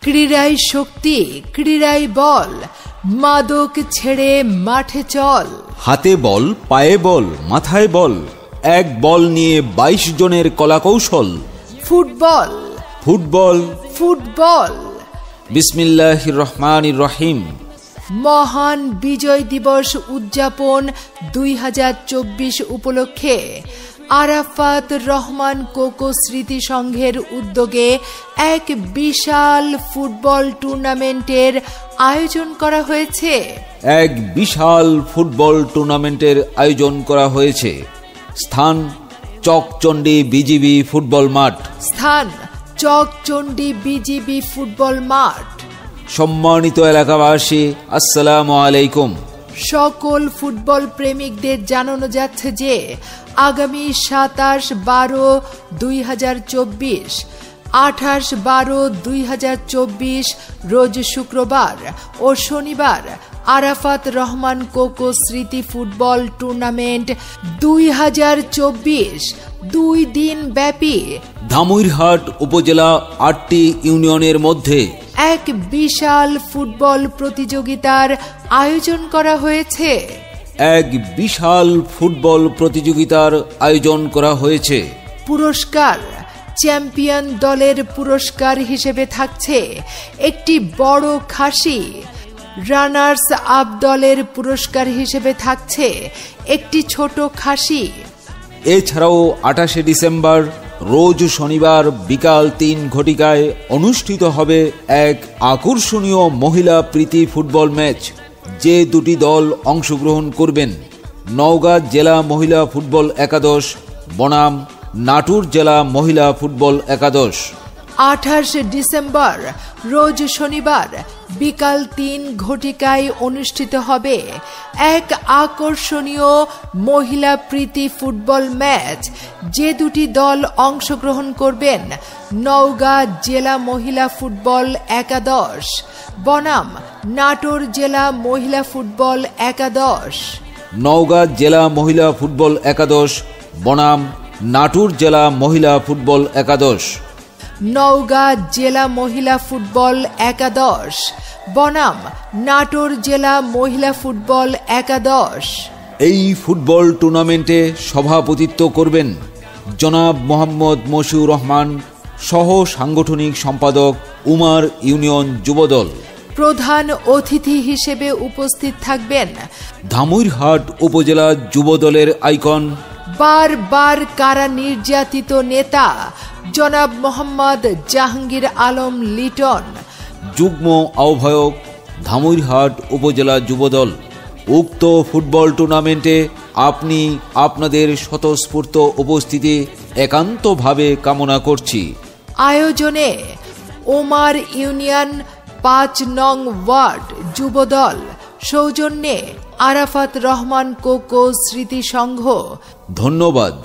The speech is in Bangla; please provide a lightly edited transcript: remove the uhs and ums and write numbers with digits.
ক্রীড়াই শক্তি, ক্রীড়াই বল, মাদক ছেড়ে মাঠে চল। হাতে বল, পায়ে বল, মাথায় বল, এক বল নিয়ে 22 জনের কলাকৌশল। Football, football, football. বিসমিল্লাহির রহমানির রহিম। মহান বিজয় দিবস উদযাপন 2024 উপলক্ষে আরাফাত রহমান কোকো স্মৃতি সংঘের উদ্যোগে এক বিশাল ফুটবল টুর্নামেন্টের আয়োজন করা হয়েছে। এক বিশাল ফুটবল টুর্নামেন্টের আয়োজন করা হয়েছে। স্থান চকচণ্ডী বিজিবি ফুটবল মাঠ। স্থান চকচণ্ডী বিজিবি ফুটবল মাঠ। সম্মানিত এলাকাবাসী, আসসালামু আলাইকুম। সকল ফুটবল প্রেমিকদের জানানো যাচ্ছে যে আগামী 27/12/2024, 28/12/2024 রোজ শুক্রবার ও শনিবার আরাফাত রহমান কোকো স্মৃতি ফুটবল টুর্নামেন্ট 2024 2 দিন ব্যাপী ধামইরহাট উপজেলা 8টি ইউনিয়নের মধ্যে এক বিশাল ফুটবল প্রতিযোগিতার আয়োজন করা হয়েছে। এক বিশাল ফুটবল প্রতিযোগিতার আয়োজন করা হয়েছে। পুরস্কার, চ্যাম্পিয়ন দলের পুরস্কার হিসেবে থাকছে একটি বড় খাসি। রানার্স আপ দলের পুরস্কার হিসেবে থাকছে একটি ছোট খাসি। এছাড়াও 28শে ডিসেম্বর রোজ শনিবার বিকাল 3 ঘটিকায় অনুষ্ঠিত হবে এক আকর্ষণীয় মহিলা প্রীতি ফুটবল ম্যাচ। যে দুটি দল অংশগ্রহণ করবেন: নওগাঁ জেলা মহিলা ফুটবল একাদশ বনাম নাটোর জেলা মহিলা ফুটবল একাদশ। 28 ডিসেম্বর রোজ শনিবার বিকাল 3 ঘটিকায় অনুষ্ঠিত হবে এক আকর্ষণীয় মহিলা প্রীতি ফুটবল ম্যাচ। যে দুটি দল অংশগ্রহণ করবেন: নওগাঁ জেলা মহিলা ফুটবল একাদশ বনাম নাটোর জেলা মহিলা ফুটবল একাদশ। নওগাঁ জেলা মহিলা ফুটবল একাদশ বনাম নাটোর জেলা মহিলা ফুটবল একাদশ। নওগাঁ জেলা মহিলা ফুটবল একাদশ বনাম নাটোর জেলা মহিলা ফুটবল একাদশ। এই ফুটবল টুর্নামেন্টে সভাপতিত্ব করবেন জনাব মোহাম্মদ মশিউর রহমান, সহ সাংগঠনিক সম্পাদক, উমার ইউনিয়ন যুবদল। প্রধান অতিথি হিসেবে উপস্থিত থাকবেন ধামইরহাট উপজেলা যুবদলের আইকন, বারবার কারা নির্যাতিত নেতা জনাব মোহাম্মদ জাহাঙ্গীর আলম লিটন, যুগ্ম আহ্বায়ক, ধামইরহাট উপজেলা যুবদল। উক্ত ফুটবল টুর্নামেন্টে আপনি আপনাদের স্বতঃস্ফূর্ত উপস্থিতি একান্তভাবে কামনা করছি। আয়োজনে ওমার ইউনিয়ন 5 নং ওয়ার্ড যুবদল সৌজন্যে আরাফাত রহমান কোকো স্মৃতি সংঘ। ধন্যবাদ।